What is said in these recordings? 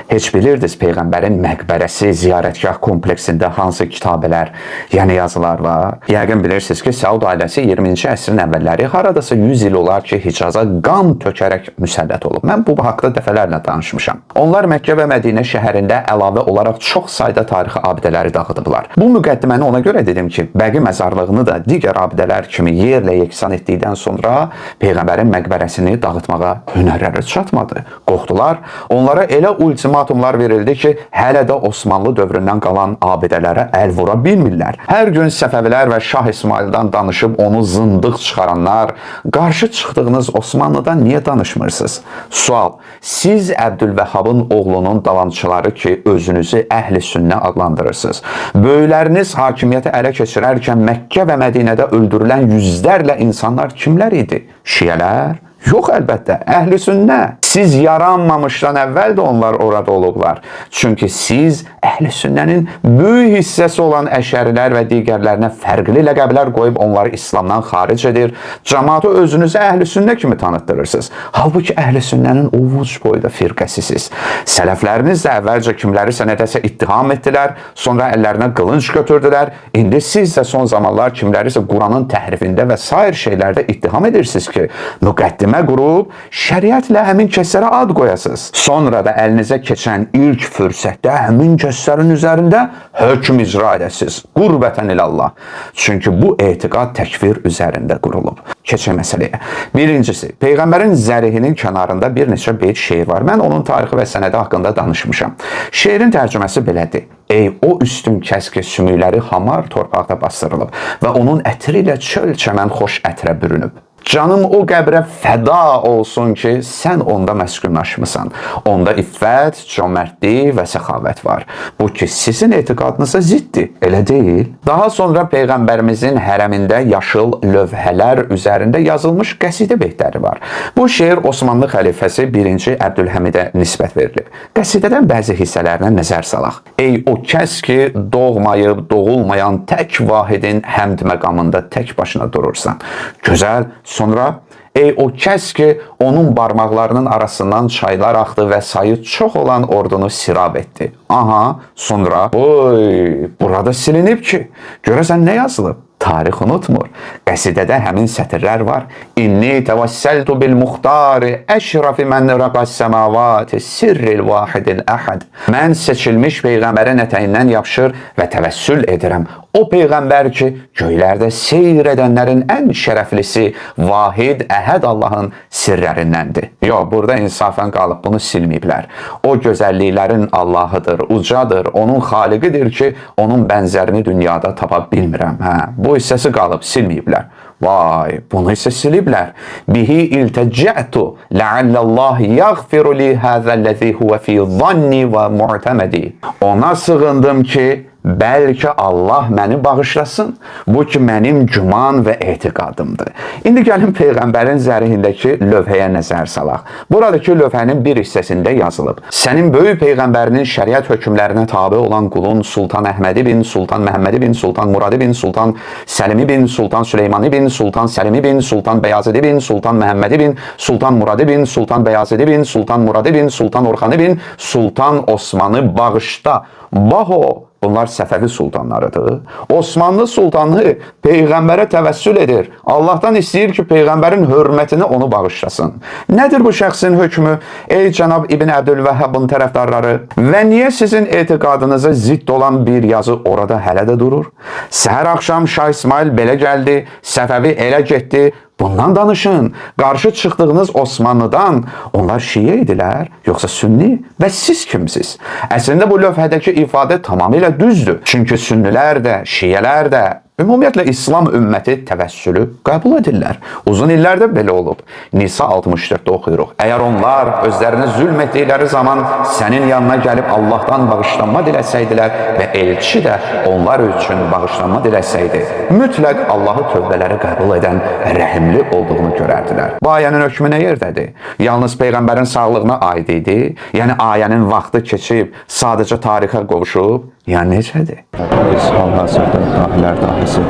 Heç bilirdiniz Peyğəmbərin məqbərəsi, ziyarətgah kompleksində hansı kitabələr, yəni yazılar var? Yəqin bilirsiniz ki, Səud ailəsi 20-ci əsrin əvvəlləri haradasa 100 il olar ki, Hicaza qan tökərək müsəllət olub. Mən bu haqda dəfələrlə danışmışam. Onlar Məkkə və Mədinə şəhərində əlavə olaraq çox sayda tarixi abidələri dağıdıblar. Bu müqəddiməni ona görə dedim ki, Bəqi məzarlığını da digər abidələr kimi yerlə yeksan etdikdən sonra Peyğəmbərin məqbərəsini dağıtmağa hünərləri çatmadı. Qorxdular. Onlara elə ultimatumlar verildi ki, hələ də Osmanlı dövründən qalan abidələrə əl vura bilmirlər. Hər gün Səfəvilər və Şah İsmaildən danışıb onu zındıq çıxaranlar, qarşı çıxdığınız Osmanlıdan niyə danışmırsınız? Sual, siz Əbdülvəhhabın oğlunun davamçıları ki, özünüzü əhl-i sünnə adlandırırsınız. Böyükləriniz hakimiyyəti ələ keçirərkən Məkkə və Mədinədə öldürülən yüzlərlə insanlar kimlər idi? Şiyələr? Yox, əlbəttə, əhl-i sünnə. Siz yaranmamışdan əvvəl də onlar orada olublar. Çünki siz əhl-i sünnənin böyük hissəsi olan əşərilər və digərlərinə fərqli ləqəblər qoyub onları İslamdan xaric edir, cəmaatı özünüzü əhl-i sünnə kimi tanıtdırırsınız. Halbuki əhl-i sünnənin ovuc boyda firqəsisiz. Sələfləriniz də əvvəlcə kimlərisə nədəsə ittiham etdilər, sonra əllərinə qılınc götürdülər. İndi siz də son zamanlar kimlərisə Quranın təhrifində və sair şeylərdə ittiham edirsiniz ki, müqəddimə qurub, şəriətlə həmin kəslərə ad qoyasınız. Sonra da əlinizə keçən ilk fürsətdə həmin kəslərin üzərində hökm icra edəsiniz. Qurbətən ilallah. Çünki bu etiqad təkfir üzərində qurulub. Keçək məsələyə. Birincisi, Peyğəmbərin zərihinin kənarında bir neçə beyt şeir var. Mən onun tarixi və sənədi haqqında danışmışam. Şeirin tərcüməsi belədir. Ey o üstün kəs ki, sümükləri hamar torpaqda bastırılıb və onun ətri ilə çöl-çəmən xoş ətrə bürünüb. Canım o qəbrə fəda olsun ki, sən onda məskunlaşmısan. Onda iffət, cömərtlik və səxavət var. Bu ki, sizin etiqadınıza ziddir, elə deyil? Daha sonra Peyğəmbərimizin hərəmində yaşıl lövhələr üzərində yazılmış qəsidə beytləri var. Bu şeir Osmanlı xəlifəsi 1-ci Əbdülhəmidə nisbət verilib. Qəsidədən bəzi hissələrinə nəzər salaq. Ey o kəs ki, doğmayıb, doğulmayan tək vahidin həmd məqamında tək başına durursan. Gözəl. Sonra, ey o kəs ki, onun barmaqlarının arasından çaylar axdı və sayı çox olan ordunu sirab etdi. Aha, sonra, oy, burada silinib ki, görəsən nə yazılıb? Tarix unutmur. Qəsidədə həmin sətirlər var. İnni təvəssəltu bil muxtari əşrafi mən rəqəs səmavati sirril vahidil əhəd. Mən seçilmiş Peyğəmbərin ətəyindən yapışır və təvəssül edirəm. O Peyğəmbər ki, göylərdə seyr edənlərin ən şərəflisi, vahid, əhəd Allahın sirlərindəndir. Yox, burada insafən qalıb bunu silməyiblər. O gözəlliklərin Allahıdır, ucadır, onun xaliqidir ki, onun bənzərini dünyada tapa bilmirəm. Bu hissəsi qalıb, silməyiblər. Vay, bunu isə siliblər. Bihi iltəcətu, ləalləllah yəğfiru li həzəlləzi huvə fi zanni və mu'təmədi. Ona sığındım ki, bəlkə Allah məni bağışlasın. Bu ki, mənim güman və etiqadımdır. İndi gəlin Peyğəmbərin zərihindəki lövhəyə nəzər salaq. Buradakı lövhənin bir hissəsində yazılıb. Sənin böyük Peyğəmbərinin şəriət hökmlərinə tabi olan qulun Sultan Əhmədi bin, Sultan Məhəmmədi bin, Sultan Muradi bin, Sultan Səlimi bin, Sultan Süleymani bin, Sultan Səlimi bin, Sultan Bəyazidi bin, Sultan Məhəmmədi bin, Sultan Muradi bin, Sultan Bəyazidi bin, Sultan Muradi bin, Sultan Orxanı bin, Sultan Osmanı bağışda. Baho! Bunlar Səfəvi sultanlarıdır. Osmanlı sultanı Peyğəmbərə təvəssül edir. Allahdan istəyir ki, Peyğəmbərin hörmətini onu bağışlasın. Nədir bu şəxsin hökmü? Ey cənab İbn Əbdülvəhhabın tərəfdarları, və niyə sizin etiqadınıza zidd olan bir yazı orada hələ də durur? Səhər axşam Şah İsmail belə gəldi, Səfəvi elə getdi. Bundan danışın. Qarşı çıxdığınız Osmanlıdan onlar şiə idilər, yoxsa sünni və siz kimsiz? Əslində bu lövhədəki ifadə tamamilə düzdür. Çünki sünnilər də, şiələr də, ümumiyyətlə İslam ümməti təvəssülü qəbul edirlər. Uzun illərdə belə olub. Nisa 64-də oxuyuruq. Əgər onlar özlərinə zülm etdikləri zaman sənin yanına gəlib Allahdan bağışlanma diləsəydilər və elçi də onlar üçün bağışlanma diləsəydi, mütləq Allahı tövbələri qəbul edən rəhimli olduğunu görərdilər. Bu ayənin hökmü nə yerdədir? Yalnız Peyğəmbərin sağlığına aid idi. Yəni ayənin vaxtı keçib, sadəcə tarixə qovuşub. Yəni necədir? Biz hal-hazırda dahilər dahisi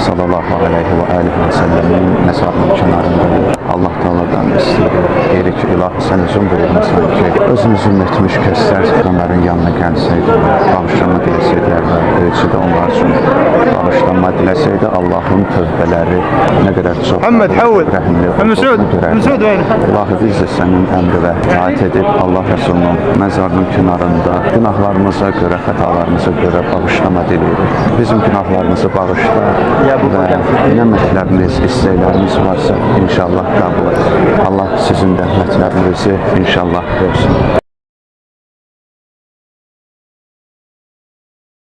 sallallahu aleyhi və aleyhi və səlləmin məzarının kənarındayıq. Allah Teala'dan istəyirik. Deyirik ki, ilahi sən özün buyurmuşsan ki, özünü zülm etmiş kəslər onların yanına gəlsəydi, bağışlanma diləsəydilər və elçi də onlar üçün bağışlanma diləsəydi, Allahın tövbələri nə qədər çox rəhimli olduğunu görərdik. İlahi biz də sənin əmri və itaat edib Allah Rəsulunun məzarının kənarında günahlarımıza görə, xətalarımıza görə bağışlama diləyirik. Bizim günahlarımızı bağışla və nə mətləbimiz, istəklərimiz varsa inşallah qəbul et. Allah sizin də mətləbinizi inşallah versin.